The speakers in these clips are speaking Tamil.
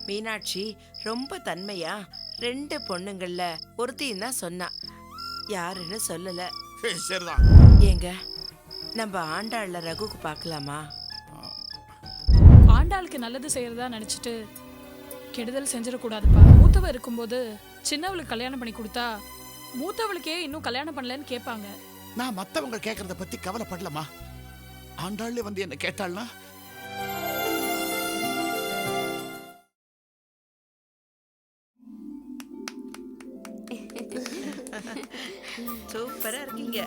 மீனாட்சி ரொம்ப தன்மையா 2 பொண்ணுங்கள்ல ஒருத்தியும் தான் சொன்னா, யாருன்னு சொல்லல. சரிதான். ஏங்க நம்ம ஆண்டாள்ல ரகுக்கு பார்க்கலாமா? ஆண்டாளுக்கு நல்லது செய்யறதா நினைச்சிட்டு கெடுதல் செஞ்சிடக்கூடாதுப்பா. மூத்தவ இருக்கும்போது சின்னவளுக்கு கல்யாணம் பண்ணி கொடுத்தா மூத்தவளுக்கே இன்னும் கல்யாணம் பண்ணலன்னு கேட்பாங்க. நான் மத்தவங்க கேட்கறத பத்தி கவலைப்படலமா. ஆண்டாள்ல வந்து என்ன கேட்டாள்னா சூப்பரா இருக்கீங்க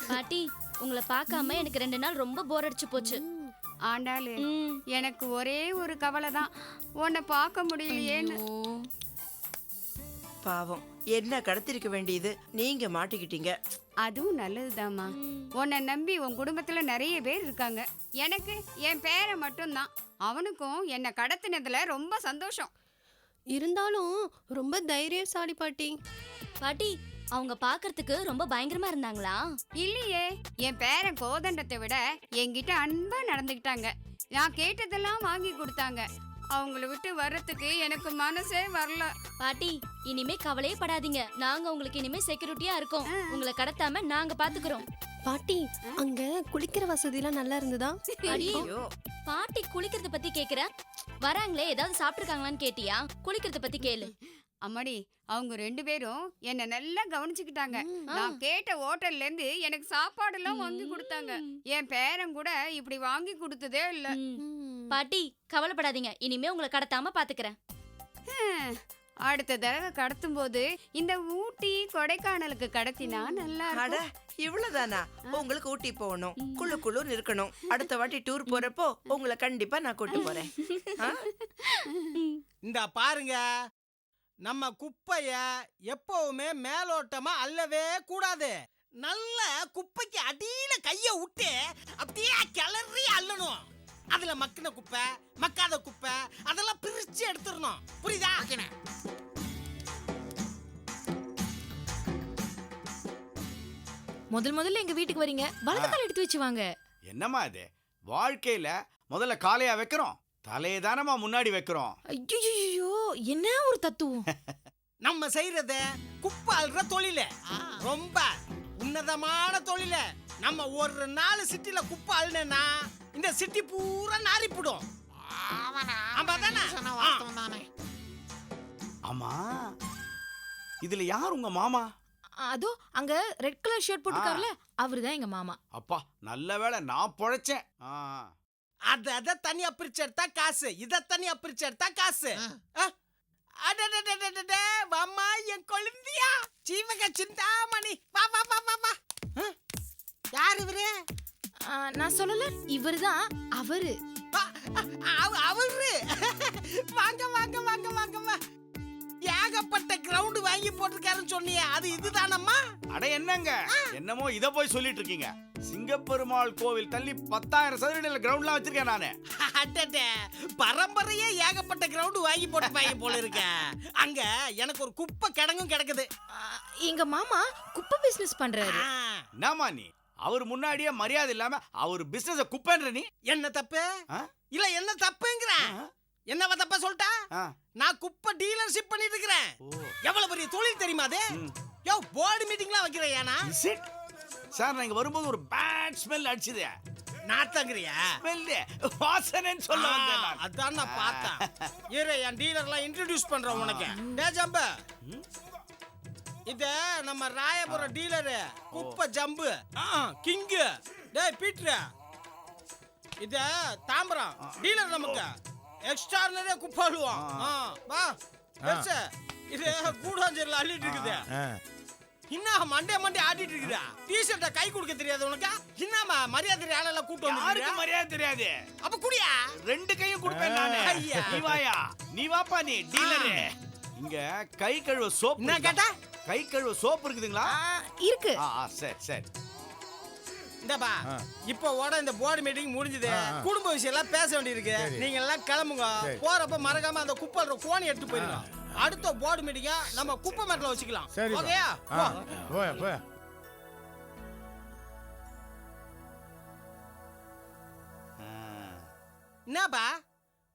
பாட்டி. உங்களை பார்க்காம எனக்கு 2 நாள் ரொம்ப போர் அடிச்சு போச்சு. ஆண்டாளு, எனக்கு ஒரே ஒரு கவலை தான், உன்னை பார்க்க முடியலையேன்னு. பாவம், என்ன கடத்திருக்க வேண்டியது நீங்க மாட்டிக்கிட்டீங்க. அதுவும் நல்லதுதாம்மா. உன்னை நம்பி உன் குடும்பத்துல நிறைய பேர் இருக்காங்க. எனக்கு என் பேரை மட்டும்தான். அவனுக்கும் என்னை கடத்தினதுல ரொம்ப சந்தோஷம். இருந்தாலும் ரொம்ப தைரியசாலி பாட்டி. பாட்டி, அவங்க பார்க்கறதுக்கு ரொம்ப பயங்கரமா இருந்தாங்களா? இல்லையே, என் பேரன் கோதண்டத்தை விட என்கிட்ட அன்பா நடந்துக்கிட்டாங்க. நான் கேட்டதெல்லாம் வாங்கி கொடுத்தாங்க. அவங்கள விட்டு வர்றதுக்கு எனக்கு மனசே வரல. பாட்டி, இனிமே கவலையே படாதீங்க. நாங்க உங்களுக்கு இனிமே செக்யூரிட்டியா இருக்கோம். உங்களை கடத்தாம நாங்க பாத்துக்கிறோம். பாட்டி, அங்க குளிக்கிற வசதி எல்லாம் நல்லா இருந்ததா? ஐயோ, பாட்டி குளிக்கிறத பத்தி கேக்குற? வராங்களே, ஏதாவது சாப்பிட்டுருக்காங்களான்னு கேட்டியா? குளிக்கிறத பத்தி கேளு. அம்மாடி, அவங்க 2 பேரும் என்ன நல்லா கவனிச்சுக்கிட்டாங்க. நான் கேட்ட ஹோட்டல்ல இருந்து எனக்கு சாப்பாடு எல்லாம் வாங்கி கொடுத்தாங்க. என் பேரன் கூட இப்படி வாங்கி கொடுத்ததே இல்ல. பாட்டி, கவலைப்படாதீங்க. இனிமே உங்களை கடத்தாம பாத்துக்கிறேன். அடுத்த தடவை கடத்தும் போது இந்த ஊட்டி கொடைக்கானலுக்கு கடத்தினா நல்லா அட இருக்கும். இவ்வளவுதானா? உங்களுக்கு ஊட்டி போகணும், குழு குழுன்னு இருக்கணும். அடுத்த வாட்டி டூர் போறப்போ உங்களை கண்டிப்பா நான் கூட்டு போறேன். இந்த பாருங்க, நம்ம குப்பைய எப்பவுமே மேலோட்டமா அள்ளவே கூடாது. நல்ல குப்பைக்கு அடியில கைய விட்டு அப்படியே கிளறி அள்ளணும். அதுல மக்கின குப்பை, மக்காத குப்பை அதெல்லாம் பிரிச்சு எடுத்துடணும். புரியுதா? முதல்ல எங்க வீட்டுக்கு வரீங்க, வலது கால் எடுத்து வச்சு வாங்க. என்னம்மா இது? வாழ்க்கையில முதல்ல காலையா வைக்கிறோம், தலையை தானமா முன்னாடி வைக்கிறோம். ஐயோ, என்ன ஒரு தத்துவம். நம்ம செய்யறது குப்பை அள்ளுற தொழில ரொம்ப உன்னதமான தொழில. நம்ம ஒரு நாள் சிட்டில குப்பை அள்ளுனா இந்த சிட்டி பூரா நாரிப்படும். ஆமா, இதுல யார் உங்க மாமா? அதோ அங்க ரெட் கலர் ஷர்ட் போட்டுக்காருல, அவர்தான் எங்க மாமா. அப்பா நல்ல வேளை நான் பொழைச்சேன். அத தனியா பிரிச்சு எடுத்தா காசு, இத தனியா பிரிச்சு எடுத்தா காசு. வாமா என் கொழுந்தியா, ஜீவக சிந்தாமணி, வா வா வா வா வா. யார் இவரு? நான் சொல்லல, இவர்தான் அவரு. அவரு வாங்க வாங்க வாங்க வாங்க வா. ஏகப்பட்ட கிரவுண்ட் வாங்கி போட்டிருக்காருன்னு சொன்னியே, அது இதுதானம்மா? அட என்னங்க, என்னமோ இத போய் சொல்லிட்டு இருக்கீங்க. சிங்கப்பெருமாள் கோவில் தள்ளி 10,000 சதுரடியில கிரவுண்ட்லாம் வச்சிருக்கேன் நானு. பரம்பரையே ஏகப்பட்ட கிரவுண்ட் வாங்கி போட்டு போல இருக்க. அங்க எனக்கு ஒரு குப்பை கிடங்கும் கிடக்குது. எங்க மாமா குப்பை பிசினஸ் பண்றாரு. என்னமா நீ? அவர் முன்னாடியே மரியாதை இல்லாம அவர் பிசினஸ் குப்பைன்ற நீ என்ன தப்பு? இல்ல என்ன தப்புங்கற? என்னவா தப்பா சொல்லிட்டா? நான் குப்பை டீலர்ஷிப் பண்ணிட்டு இருக்கேன். எவ்வளவு பெரிய தொழில் தெரியுமா அது? யோ, போர்டு மீட்டிங்லாம் வைக்கிறேனா? சார், நான் இங்க வரும்போது ஒரு பேட் ஸ்மெல் அடிச்சுது. நாத்தங்கறியா? ஸ்மெல் வாசனைன்னு சொல்ல வந்தேன் நான். அதான் நான் பார்த்தேன். இரு, என் டீலர்லாம் இன்ட்ரோ듀ce பண்றேன் உனக்கு. டேய் ஜம்பு, இத நம்ம ராயபுரம் டீலர் குப்பை ஜம்பு கிங். டேய் பீட்டர், இத தாம்பரம் டீலர் நமக்கு எக்ஸ்ட்ரானரியா குப்பை அள்ளுவான். வா பெருசு, இது கூடாஞ்சேரியில் அள்ளிட்டு இருக்குது. இன்னும் மண்டே ஆடிட்டு இருக்குதா? டீ-ஷர்ட்ட கை கொடுக்க தெரியாது உனக்கு? என்னமா மரியாதை ஆளெல்லாம் கூட்டு வந்து? யாருக்கு மரியாதை தெரியாது? அப்ப குடியா? 2 கையும் கொடுப்பேன் நானு. நீ வாயா, நீ வாப்பா, நீ டீலரு. இங்க கை கழுவ சோப். என்ன கேட்டா? கை கழுவ சோப் இருக்குதுங்களா? இருக்கு. சரி சரி. இந்தப்பா, இப்போ ஓட இந்த போர்டு மீட்டிங் முடிஞ்சது. குடும்ப விஷயம் எல்லாம் பேச வேண்டியிருக்கு. நீங்க எல்லாம் கிளம்புங்க. போறப்ப மறக்காம அந்த குப்பை கோணி எடுத்து போயிருங்க. அடுத்த போர்டு மீட்டிங்க நம்ம குப்பை மேட்ல வச்சுக்கலாம். ஓகேயா? என்னப்பா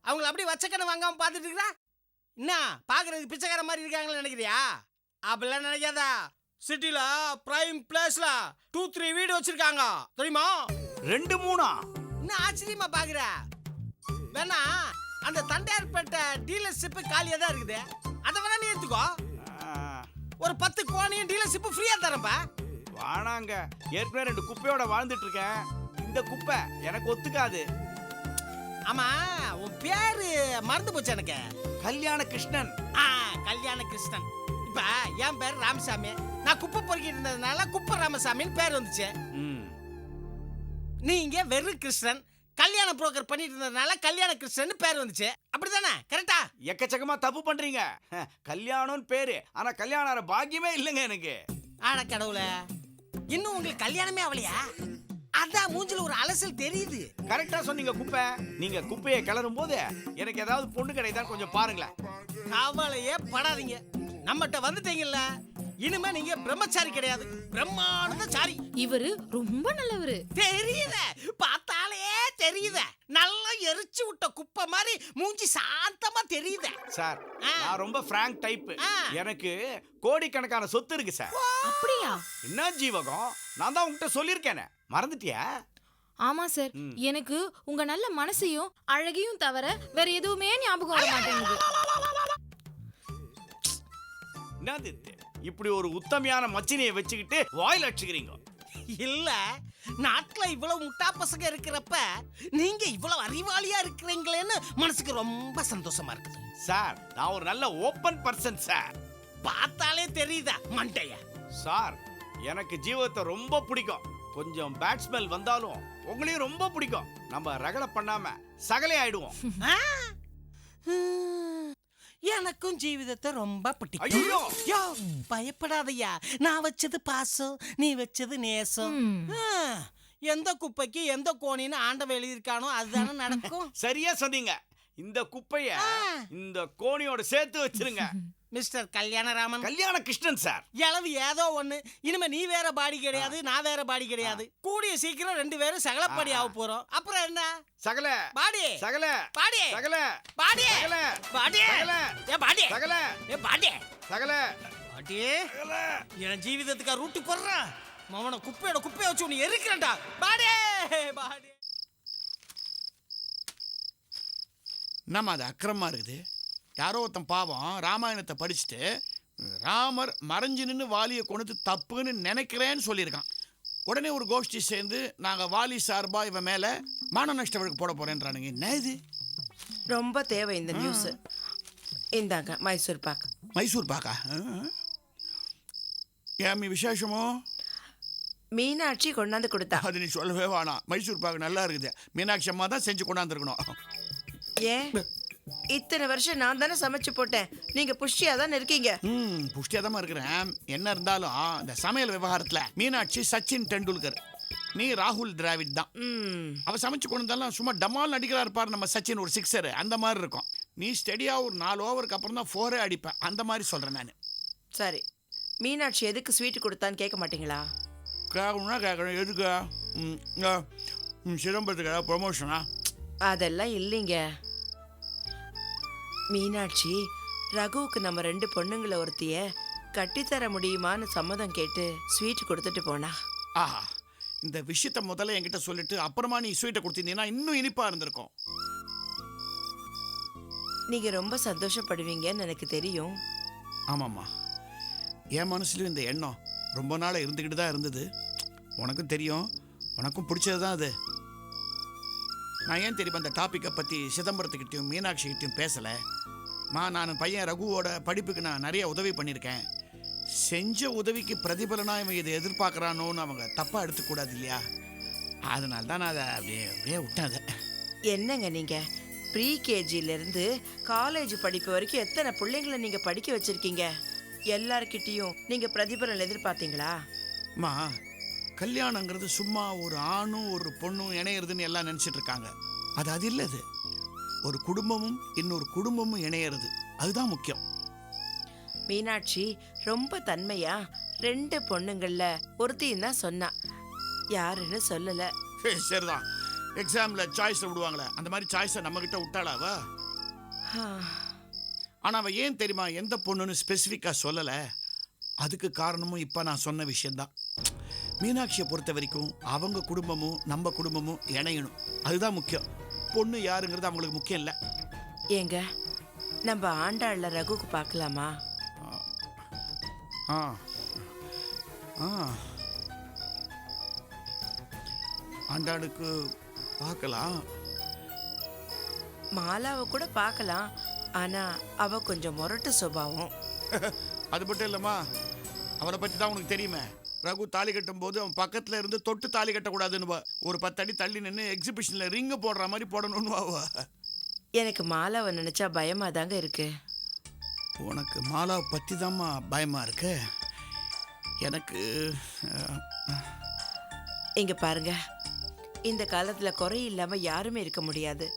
அவங்கள அப்படியே வச்சக்கண்ணு வாங்காம பார்த்துட்டு இருக்கா? என்ன பார்க்கறதுக்கு பிச்சைக்கார மாதிரி இருக்காங்களே நினைக்கிறியா? அப்படிலாம் நினைக்காதா. சிட்டில பிரைம் பிளேஸ்ல 2-3 வீடு வச்சிருக்காங்க தெரியுமா? 2-3 என்ன ஆச்சரியமா பாக்குற? வேணா அந்த தண்டையார்பேட்டை டீலர்ஷிப் காலியா தான் இருக்குது, அதை வேணா நீ எடுத்துக்கோ. ஒரு 10 கோணியும் டீலர்ஷிப் ஃப்ரீயா தரேன்ப்பா. வாணாங்க, ஏற்கனவே 2 குப்பையோட வாழ்ந்துட்டு இருக்கேன். இந்த குப்பை எனக்கு ஒத்துக்காது. ஆமா, உன் பேரு மறந்து போச்சு எனக்கு. கல்யாண கிருஷ்ணன். கல்யாண கிருஷ்ணன். இப்ப என் பேர் ராமசாமி. நான் குப்பை பொறுக்கிட்டு இருந்ததுனால குப்பை ராமசாமின்னு பேர் வந்துச்சு. நீங்க வெறு கிருஷ்ணன், கல்யாண புரோக்கர் பண்ணிட்டு இருந்ததுனால கல்யாண கிருஷ்ணன் பேர் வந்துச்சு. அப்படிதானே? கரெக்டா? எக்கச்சக்கமா தப்பு பண்றீங்க. கல்யாணம்னு பேரு, ஆனா கல்யாணம் ஆற பாக்கியமே இல்லைங்க எனக்கு. ஆனா கடவுளே, இன்னும் உங்களுக்கு கல்யாணமே ஆகலையா? அதான் மூஞ்சில ஒரு அலசல் தெரியுது. கரெக்டா சொன்னீங்க குப்பை. நீங்க குப்பையை கிளறும் போது எனக்கு ஏதாவது பொண்ணு கிடையாது கொஞ்சம் பாருங்களேன். கவலையே படாதீங்க, நம்மகிட்ட வந்துட்டீங்கல்ல, இனிமே நீங்க பிரம்மச்சாரி கிடையாது, பிரம்மானந்தசாரி. இவரு ரொம்ப நல்லவரு. தெரியுத, பார்த்தாலே தெரியுத. நல்லா எரிச்சு விட்ட குப்பை மாதிரி மூஞ்சி சாந்தமா தெரியுத. சார், நான் ரொம்ப பிராங்க் டைப். எனக்கு கோடிக்கணக்கான சொத்து இருக்கு சார். அப்படியா? என்ன ஜீவகம், நான் தான் உங்ககிட்ட சொல்லியிருக்கேனே, மறந்துட்டியா? ஆமா சார், எனக்கு உங்க நல்ல மனசையும் அழகையும் தவிர வேற எதுவுமே ஞாபகம் வர மாட்டேங்குது. என்னது இப்படி ஒரு உத்தமையான மச்சினியை வச்சுக்கிட்டு வாயில் அடிச்சுக்கிறீங்க? இல்ல, நாட்டுல இவ்வளவு முட்டா பசங்க இருக்கிறப்ப நீங்க இவ்வளவு அறிவாளியா இருக்கிறீங்களேன்னு மனசுக்கு ரொம்ப சந்தோஷமா இருக்குது. சார், நான் ஒரு நல்ல ஓப்பன் பர்சன் சார். பார்த்தாலே தெரியுதா மண்டைய? சார், எனக்கு ஜீவத்தை ரொம்ப பிடிக்கும். கொஞ்சம் பேட் ஸ்மெல் வந்தாலும் உங்களையும் ரொம்ப பிடிக்கும். நம்ம ரகலை பண்ணாம சகலை ஆயிடுவோம். எனக்கும் ஜீவிதத்தை ரொம்ப பிடிக்கும். ஐயோ! யோ, பயப்படாதய்யா, நான் வச்சது பாசம், நீ வச்சது நேசம். எந்த குப்பைக்கு எந்த கோணின்னு ஆண்டவன் எழுதியிருக்கானோ அதுதானே நடக்கும். சரியா சொன்னீங்க. இந்த குப்பைய இந்த கோணியோட சேர்த்து வச்சிருங்க. மிஸ்டர் கல்யாணராமன். கல்யாண கிருஷ்ணன் சார். இளவு ஏதோ ஒண்ணு. இனிமே நீ வேற பாடி கிடையாது, நான் வேற பாடி கிடையாது. கூடிய சீக்கிரம் 2 பேரும் சகலப்படி ஆக போறோம். அப்புறம் என்ன? சகல பாடி சகல பாடி சகல பாடி சகல பாடி சகல ஏ பாடி சகல ஏ பாடி சகல பாடி. என் ஜீவிதத்துக்கு ரூட்டு போடுறான். மவன குப்பையோட குப்பையை வச்சு உன்னை எரிக்கிறேன்டா. பாடி பாடி. என்னம்மா அது அக்கிரமா இருக்குது? யாரோ ஒருத்தன் பாவம் ராமாயணத்தை படிச்சுட்டு ராமர் மறைஞ்சு நின்று வாலியை கொண்டு தப்புன்னு நினைக்கிறேன்னு சொல்லியிருக்கான். உடனே ஒரு கோஷ்டி சேர்ந்து நாங்கள் வாலி சார்பா இவன் மேலே மான நஷ்ட வழக்கு போட போறேன்றானுங்க. என்ன இது? ரொம்ப தேவை இந்த நியூஸ். இந்தாங்க மைசூர் பாக். மைசூர் பாக்கா? ஏமி விசேஷமோ? மீனாட்சி கொண்டாந்து கொடுத்தா. அது நீ சொல்லவே வேணாம். மைசூர் பாக்கு நல்லா இருக்குது. மீனாட்சி அம்மா தான் செஞ்சு கொண்டாந்துருக்கணும். ஏன் இத்தனை வருஷம் நான் தானே சமைச்சு போட்டேன், நீங்க புஷ்டியா தானே இருக்கீங்க. புஷ்டியா தான் இருக்கிறேன். என்ன இருந்தாலும் இந்த சமையல் விவகாரத்துல மீனாட்சி சச்சின் டெண்டுல்கர், நீ ராகுல் டிராவிட் தான். அவ சமைச்சு கொண்டு இருந்தாலும் சும்மா டமால் அடிக்கிறா இருப்பார் நம்ம சச்சின், ஒரு 6 அந்த மாதிரி இருக்கும். நீ ஸ்டெடியா ஒரு 4 ஓவருக்கு அப்புறம் தான் 4 அடிப்பேன். அந்த மாதிரி சொல்றேன் நான். சரி, மீனாட்சி எதுக்கு ஸ்வீட் கொடுத்தான்னு கேட்க மாட்டீங்களா? கேட்கணும்னா கேட்கணும். எதுக்கு? சிதம்பரத்துக்கு ப்ரொமோஷனா? அதெல்லாம் இல்லைங்க. மீனாட்சி ரகுவுக்கு நம்ம 2 பொண்ணுங்களை ஒருத்திய கட்டித்தர முடியுமான்னு சம்மதம் கேட்டு ஸ்வீட் கொடுத்துட்டு போனா. ஆஹா, இந்த விஷயத்த முதல்ல என்கிட்ட சொல்லிட்டு அப்புறமா நீ ஸ்வீட்டை கொடுத்தீங்கன்னா இன்னும் இனிப்பா இருந்திருக்கும். நீங்க ரொம்ப சந்தோஷப்படுவீங்கன்னு எனக்கு தெரியும். ஆமாம்மா, என் மனசுலயும் இந்த எண்ணம் ரொம்ப நாளாக இருந்துக்கிட்டு தான் இருந்தது. உனக்கும் தெரியும், உனக்கும் பிடிச்சது தான் அது. நான் ஏன் தெரியுமா அந்த டாப்பிக்கை பற்றி சிதம்பரத்துக்கிட்டையும் மீனாட்சிக்கிட்டையும் பேசலை? நான் பையன் ரகுவோட படிப்புக்கு நான் நிறைய உதவி பண்ணியிருக்கேன். செஞ்ச உதவிக்கு பிரதிபலனாக இவன் இதை எதிர்பார்க்குறானோன்னு அவங்க தப்பாக எடுத்துக்கூடாது இல்லையா? அதனால தான் நான் அதை அப்படியே விட்டேன். அதை என்னங்க நீங்கள் ப்ரீகேஜிலேருந்து காலேஜ் படிப்பு வரைக்கும் எத்தனை பிள்ளைங்களை நீங்கள் படிக்க வச்சுருக்கீங்க. எல்லார்கிட்டையும் நீங்கள் பிரதிபலன் எதிர்பார்த்தீங்களா? அம்மா, கல்யாணங்கிறது சும்மா ஒரு ஆணும் ஒரு பொண்ணும் இணையிறதுன்னு எல்லாம் நினச்சிட்டு இருக்காங்க. அது இல்லை. அது ஒரு குடும்பமும் இன்னொரு குடும்பமும் இணையிறது, அதுதான் முக்கியம். மீனாட்சி ரொம்ப தன்மையா 2 பொண்ணுங்கள்ல ஒருத்தையும் தான் சொன்னா, யாருன்னு சொல்லல. சரிதான், எக்ஸாமில் சாய்ஸை விடுவாங்களே அந்த மாதிரி சாய்ஸை நம்மக்கிட்ட விட்டாளாவா? ஆனால் அவன் ஏன் தெரியுமா எந்த பொண்ணுன்னு ஸ்பெசிஃபிக்காக சொல்லலை? அதுக்கு காரணமும் இப்போ நான் சொன்ன விஷயந்தான். மீனாட்சியை பொறுத்த வரைக்கும் அவங்க குடும்பமும் நம்ம குடும்பமும் இணையணும், அதுதான் முக்கியம். பொண்ணு யாருங்கிறது அவங்களுக்கு முக்கியம் இல்லை. ஏங்க, நம்ம ஆண்டாள்ல ரகுக்கு பார்க்கலாமா? ஆ ஆ ஆண்டாளுக்கு பார்க்கலாம். மாலாவை கூட பார்க்கலாம். ஆனா அவ கொஞ்சம் முரட்டு சுபாவம். அது மட்டும் இல்லைம்மா, அவனை பற்றி தான் உனக்கு தெரியுமே. ரகு தாலி கட்டும் போது அவன் பக்கத்தில் இருந்து தொட்டு தாலி கட்டக்கூடாதுன்னு ஒரு 10 அடி தள்ளி நின்று எக்ஸிபிஷனில் ரிங்கு போடுற மாதிரி போடணும்னு வா. எனக்கு மாலாவை நினைச்சா பயமா தாங்க இருக்கு. உனக்கு மாலாவை பற்றி தான்மா பயமாக இருக்கு. எனக்கு இங்க பாருங்க, இந்த காலத்துல குறை இல்லாம யாருமே இருக்க முடியாது.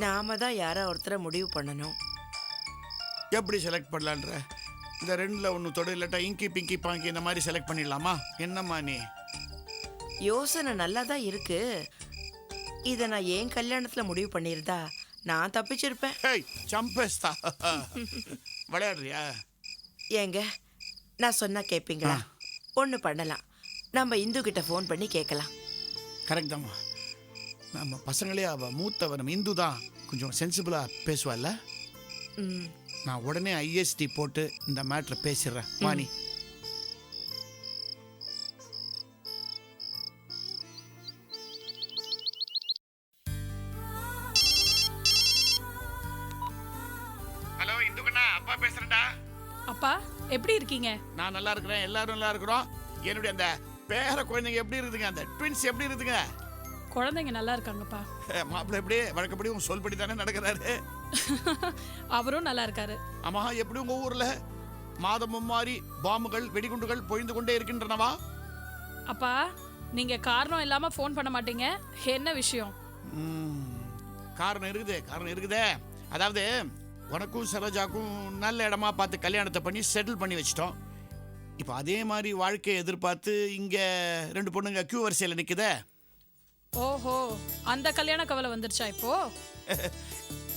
நாம தான் யாரோ ஒருத்தரை முடிவு பண்ணணும். எப்படி செலக்ட் பண்ணலான்ற? இந்த 2ல் ஒன்று தொடு, இல்லாட்டா இங்கி பிங்கி பாங்கி இந்த மாதிரி செலக்ட் பண்ணிடலாமா? என்னம்மா நீ? யோசனை நல்லா தான் இருக்கு. இதை நான் ஏன் கல்யாணத்துல முடிவு பண்ணியிருந்தா நான் தப்பிச்சிருப்பேன். ஹேய் சம்பஸ்தா, விளையாடுறியா? ஏங்க, நான் சொன்னா கேட்பீங்களா? ஒன்று பண்ணலாம், நம்ம இந்து கிட்ட ஃபோன் பண்ணி கேட்கலாம். கரெக்ட் தாம்மா. நம்ம பசங்களே அவள் மூத்தவ நம்ம இந்து தான் கொஞ்சம் சென்சிபிளாக பேசுவாள்ல. ம், நான் உடனே ஐஎஸ்டி போட்டு இந்த மேட்ரை பேசிடுறேன். வாணி. ஹலோ இந்துக்கண்ணா, அப்பா பேசுறேன்டா. அப்பா எப்படி இருக்கீங்க? நான் நல்லா இருக்கிறேன், எல்லாரும் நல்லா இருக்கிறோம். என்னுடைய அந்த பேர குழந்தைங்க எப்படி இருக்குதுங்க? அந்த ட்வின்ஸ் எப்படி இருக்குதுங்க? குழந்தைங்க நல்லா இருக்காங்கப்பா. மாப்பிள்ளை எப்படி வழக்கப்படி உன் சொல்படி தானே நடக்கிறாரு? அவரும் நல்லா இருக்காரு. ஆமா, எப்படி உங்க ஊர்ல மாதமும் மாறி பாம்புகள் வெடிகுண்டுகள் பொழிந்து கொண்டே இருக்கின்றனவா? அப்பா, நீங்க காரணம் இல்லாம ஃபோன் பண்ண மாட்டீங்க, என்ன விஷயம்? காரணம் இருக்குதே. அதாவது உனக்கும் சரோஜாக்கும் நல்ல இடமா பார்த்து கல்யாணத்தை பண்ணி செட்டில் பண்ணி வச்சிட்டோம். இப்போ அதே மாதிரி வாழ்க்கையை எதிர்பார்த்து இங்க 2 பொண்ணுங்க கியூ வரிசையில் நிக்குதே. ஓஹோ, அந்த கல்யாண கவலை வந்துருச்சா இப்போ?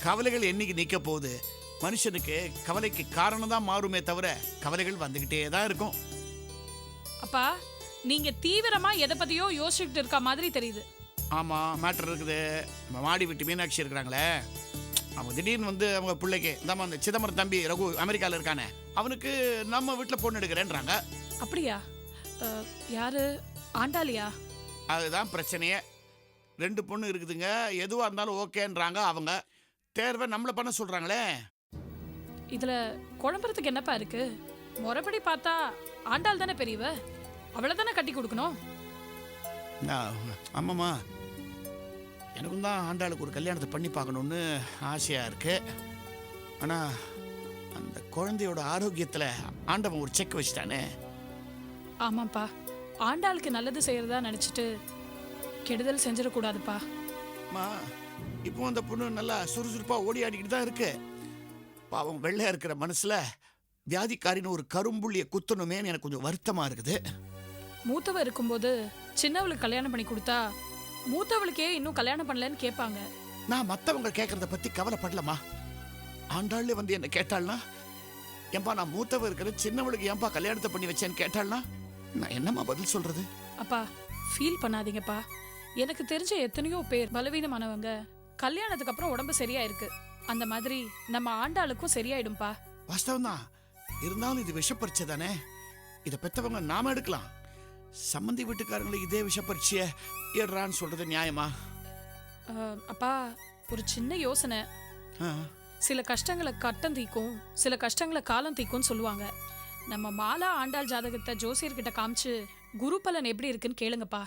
கவலைகள் என்னைக்கு நிக்க போகுது? மனுஷனுக்கு கவலைக்கு காரணம் தான் மாறுமே தவிர கவலைகள் வந்துகிட்டே தான் இருக்கும். அப்பா, நீங்க தீவிரமா எதை பத்தியோ யோசிச்சுட்டு இருக்க மாதிரி தெரியுது. ஆமா, மேட்டர் இருக்குது. நம்ம மாடி விட்டு மீனாட்சி இருக்கிறாங்களே, அவங்க திடீர்னு வந்து அவங்க பிள்ளைக்கு அந்த சிதம்பரம் தம்பி ரகு அமெரிக்காவில் இருக்கானே, அவனுக்கு நம்ம வீட்டில் பொண்ணு எடுக்கிறேன்றாங்க. அப்படியா? யாரு? ஆண்டாளியா? அதுதான் பிரச்சனையே. 2 பொண்ணு இருக்குதுங்க, எதுவாக இருந்தாலும் ஓகேன்றாங்க. அவங்க தேர்வை நம்மளை பண்ண சொல்றாங்களே. இதுல குழம்புறதுக்கு என்னப்பா இருக்கு? முறைப்படி பார்த்தா ஆண்டாள் தானே பெரியவ, அவளை தானே கட்டி கொடுக்கணும். ஆமாம்மா, எனக்கும் தான் ஆண்டாளுக்கு ஒரு கல்யாணத்தை பண்ணி பார்க்கணுன்னு ஆசையாக இருக்கு. ஆனால் அந்த குழந்தையோட ஆரோக்கியத்தில் ஆண்டவன் ஒரு செக் வச்சுட்டானே. ஆமாப்பா, ஆண்டாளுக்கு நல்லது செய்யறதா நினைச்சிட்டு கெடுதல் செஞ்சிடக்கூடாதுப்பா. அம்மா, இப்போ அந்த பொண்ணு நல்லா சுறுசுறுப்பாக ஓடி ஆடிக்கிட்டு தான் இருக்கு. பாவம் வெள்ளையா இருக்கிற மனசில் வியாதிக்காரின்னு ஒரு கரும்புள்ளியை குத்தணுமேன்னு எனக்கு கொஞ்சம் வருத்தமாக இருக்குது. மூத்தவ இருக்கும்போது சின்னவளுக்கு கல்யாணம் பண்ணி கொடுத்தா மூத்தவளுக்கே இன்னும் கல்யாணம் பண்ணலன்னு கேட்பாங்க. நான் மற்றவங்க கேட்கறத பற்றி கவலைப்படலம்மா. ஆண்டாள்ல வந்து என்ன கேட்டாள்னா, ஏன்பா நான் மூத்தவ இருக்கிற சின்னவளுக்கு ஏன்பா கல்யாணத்தை பண்ணி வச்சேன்னு கேட்டாள்னா நான் என்னம்மா பதில் சொல்றது? அப்பா, ஃபீல் பண்ணாதீங்கப்பா. எனக்கு தெரிஞ்ச எத்தனையோ பேர் பலவீனமானவங்க கல்யாணத்துக்கு அப்புறம் உடம்பு சரியா இருக்கு. அந்த மாதிரி நம்ம ஆண்டாளுக்கும் சரியாயிடும்பா. வாஸ்தவம் தான். இருந்தாலும் இது விஷப்பரிச்சை தானே, இதை பெற்றவங்க நாம எடுக்கலாம். சம்மந்தி வீட்டுக்காரங்களுக்கு இதே விஷப்பரிச்சைய ஏடுறான்னு சொல்றது நியாயமா? அப்பா, ஒரு சின்ன யோசனை. சில கஷ்டங்களை கட்டம் தீக்கும், சில கஷ்டங்களை காலம் தீக்கும்னு சொல்லுவாங்க. நம்ம மாலா ஆண்டாள் ஜாதகத்தை ஜோசியர்கிட்ட காமிச்சு குரு பலன் எப்படி இருக்குன்னு கேளுங்கப்பா.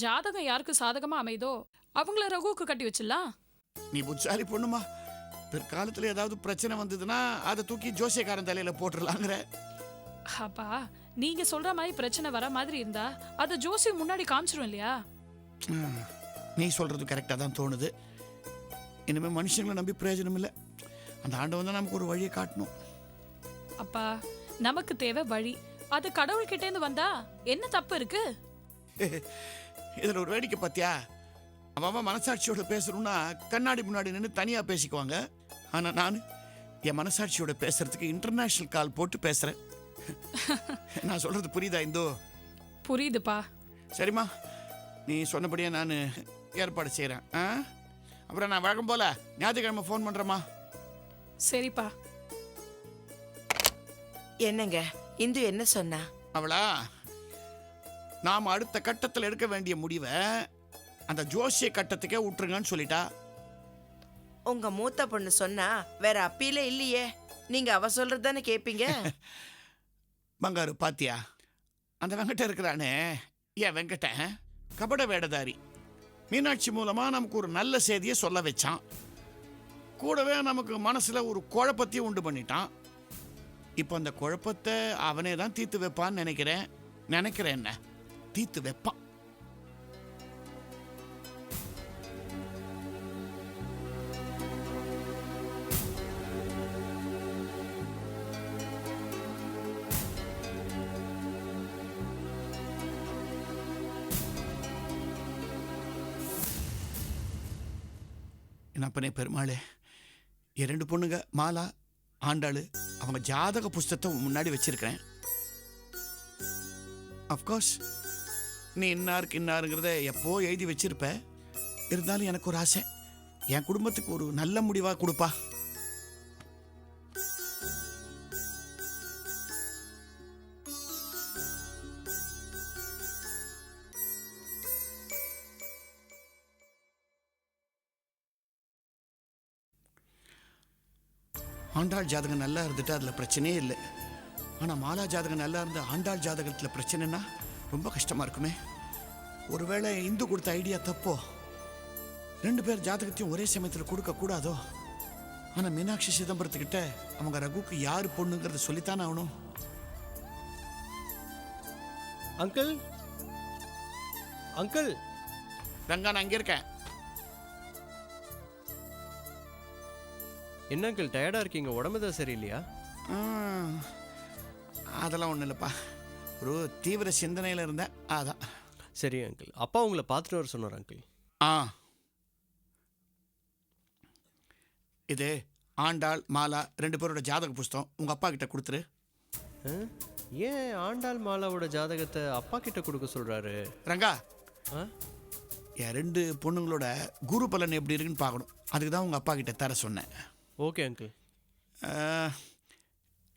ஜாதகம் யாருக்கு சாதகமா அமைதோ அவங்கள ரகுவுக்கு கட்டி வச்சிடலாம். நீ புட்சாரி பொண்ணுமா, பிற்காலத்துல ஏதாவது பிரச்சனை வந்ததுன்னா அதை தூக்கி ஜோசியக்காரன் தலையில போட்டுடலாங்கிற. அப்பா, நீங்க சொல்ற மாதிரி பிரச்சனை வர மாதிரி இருந்தா அதை ஜோசி முன்னாடி காமிச்சிரும் இல்லையா? நீ சொல்றது கரெக்டா தான் தோணுது. இனிமே மனுஷங்களை நம்பி பிரயோஜனம் இல்லை. அந்த ஆண்டவன் தான் நமக்கு ஒரு வழியை காட்டணும். அப்பா, நமக்கு தேவை வழி. அது கடவுள்கிட்ட இருந்து வந்தா என்ன தப்பு இருக்கு? இதுல ஒரு வேடிக்கை பார்த்தியா? அவன் மனசாட்சியோட பேசணும்னா கண்ணாடி முன்னாடி நின்று தனியா பேசிக்குவாங்க. ஆனால் நான் என் மனசாட்சியோட பேசுறதுக்கு இன்டர்நேஷ்னல் கால் போட்டு பேசுகிறேன். நான் சொல்கிறது புரியுதா இந்தோ? புரியுதுப்பா. சரிம்மா, நீ சொன்னபடியே நான் ஏற்பாடு செய்கிறேன். அப்புறம் நான் வழக்கம் போல் ஞாயிற்றுக்கிழமை ஃபோன் பண்ணுறேம்மா. சரிப்பா. என்னங்க இந்து என்ன சொன்னா? அவளா, நாம் அடுத்த கட்டத்தில் எடுக்க வேண்டிய முடிவை அந்த ஜோசிய கட்டத்துக்கே விட்டுருங்கன்னு சொல்லிட்டா. உங்க மூத்த பொண்ணு சொன்னா வேற அப்பீலே இல்லையே, நீங்க அவ சொல்றது தானே கேப்பீங்க. பங்காரு பாத்தியா, அந்த வெங்கட்ட இருக்கிறானே, ஏன் வெங்கட்ட கபட வேடதாரி. மீனாட்சி மூலமா நமக்கு ஒரு நல்ல செய்தியை சொல்ல வச்சான். கூடவே நமக்கு மனசுல ஒரு குழப்பத்தையும் உண்டு பண்ணிட்டான். இப்போ அந்த குழப்பத்தை அவனே தான் தீர்த்து வைப்பான்னு நினைக்கிறேன். என்ன தீர்த்து வைப்பான். என்னப்பனே பெருமாளே, என் 2 பொண்ணுங்க மாலா ஆண்டாளு, அவங்க ஜாதக புஸ்தகத்தை முன்னாடி வச்சிருக்கிறேன். அஃப்கோர்ஸ் நீ இன்னாருங்கிறத எப்போ எழுதி வச்சிருப்ப. இருந்தாலும் எனக்கு ஒரு ஆசை, என் குடும்பத்துக்கு ஒரு நல்ல முடிவாக கொடுப்பா. ஆண்டாள் ஜாதகம் நல்லா இருந்துட்டு அதில் பிரச்சனையே இல்லை. ஆனால் மாலா ஜாதகம் நல்லா இருந்து ஆண்டாள் ஜாதகத்தில் பிரச்சனைனா ரொம்ப கஷ்டமாக இருக்குமே. ஒருவேளை இந்து கொடுத்த ஐடியா தப்போ? 2 பேர் ஜாதகத்தையும் ஒரே சமயத்தில் கொடுக்கக்கூடாதோ? ஆனால் மீனாட்சி சிதம்பரத்துக்கிட்ட அவங்க ரகுக்கு யார் பொண்ணுங்கிறத சொல்லித்தானே ஆகணும். அங்கிள் அங்கிள் ரங்கா, நான் அங்கே இருக்கேன். என்ன அங்கிள் டயர்டாக இருக்கீங்க? உடம்பு தான் சரியில்லையா? அதெல்லாம் ஒன்றும் இல்லைப்பா, ஒரு தீவிர சிந்தனையில் இருந்தேன், அதான். சரி அங்கிள், அப்பா உங்களை பார்த்துட்டு வர சொன்னார் அங்கிள். இது ஆண்டாள் மாலா 2 பேரோட ஜாதக புஸ்தகம் உங்கள் அப்பா கிட்ட கொடுத்துரு. ஏன் ஆண்டாள் மாலாவோட ஜாதகத்தை அப்பா கிட்ட கொடுக்க சொல்கிறாரு? ரங்கா, என் 2 பொண்ணுங்களோட குரு பலன் எப்படி இருக்குன்னு பார்க்கணும். அதுக்கு தான் உங்கள் அப்பா கிட்ட தர சொன்னேன். Okay uncle.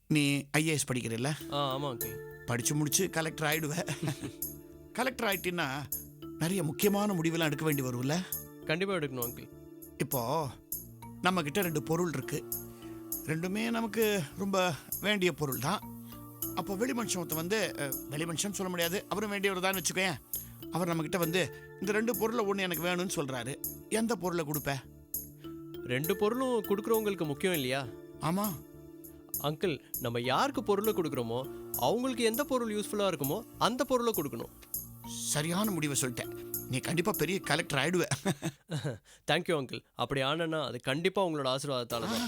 நீ ஐஏஎஸ் படிக்கிறல்ல? ஆமாம் அங்கிள். படித்து முடிச்சு கலெக்டர் ஆகிடுவேன். கலெக்டர் ஆகிட்டின்னா நிறைய முக்கியமான முடிவெல்லாம் எடுக்க வேண்டி வரும்ல? கண்டிப்பாக எடுக்கணும் அங்கிள். இப்போது நம்மக்கிட்ட 2 பொருள் இருக்குது. 2மே நமக்கு ரொம்ப வேண்டிய பொருள் தான். அப்போ வெளி மனுஷன் வெளி மனுஷன் சொல்ல முடியாது, அவரும் வேண்டியவர் தான் வச்சுக்கோயேன். அவர் நம்மக்கிட்ட இந்த 2 பொருளை ஒன்று எனக்கு வேணும்னு சொல்கிறாரு. எந்த பொருளை கொடுப்பேன்? 2 பொருளும் கொடுக்குறவங்களுக்கு முக்கியம் இல்லையா? ஆமாம் அங்கிள், நம்ம யாருக்கு பொருளை கொடுக்குறோமோ அவங்களுக்கு எந்த பொருள் யூஸ்ஃபுல்லாக இருக்குமோ அந்த பொருளை கொடுக்கணும். சரியான முடிவை சொல்லிட்டேன். நீ கண்டிப்பாக பெரிய கலெக்டர் ஆகிடுவேன். Thank you uncle. அப்படி ஆனேன்னா அது கண்டிப்பாக உங்களோட ஆசீர்வாதத்தால் தான்.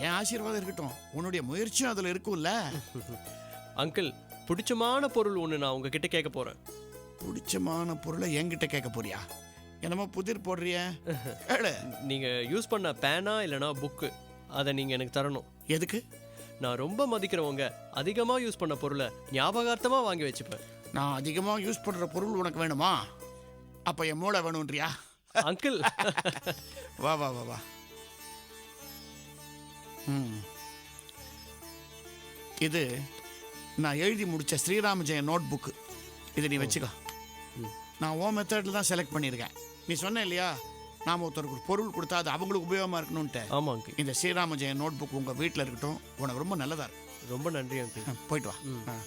என் ஆசீர்வாதம் இருக்கட்டும், உன்னுடைய முயற்சியும் அதில் இருக்கும்ல. அங்கிள், பிடிச்சமான பொருள் ஒன்று நான் உங்ககிட்ட கேட்க போகிறேன். பிடிச்சமான பொருளை என்கிட்ட கேட்க போறியா? என்னமோ புதிர் போடுறிய? நீங்கள் யூஸ் பண்ண பேனா இல்லைனா புக்கு, அதை நீங்கள் எனக்கு தரணும். எதுக்கு? நான் ரொம்ப மதிக்கிறவங்க அதிகமாக யூஸ் பண்ண பொருளை ஞாபகார்த்தமாக வாங்கி வச்சுப்பேன். நான் அதிகமாக யூஸ் பண்ணுற பொருள் உனக்கு வேணுமா? அப்போ என் மூளை வேணும்ன்றியா? அங்கிள் வா வா வா வா. இது நான் எழுதி முடித்த ஸ்ரீராம ஜெயம் நோட் புக்கு. இதை நீ வச்சுக்கோ. நான் ஓ மெத்தடில் தான் செலக்ட் பண்ணியிருக்கேன். நீ சொன்ன இல்லையா, நாம் ஒருத்தருக்கு பொருள் கொடுத்தா அது அவங்களுக்கு உபயோகமாக இருக்கணும்ன்ட்டு. ஆமாம் அங்கிள். இந்த ஸ்ரீராம ஜெயம் நோட் புக் உங்கள் வீட்டில் இருக்கட்டும், உனக்கு ரொம்ப நல்லதாக இருக்கும். ரொம்ப நன்றி அங்கிள். போயிட்டு வா.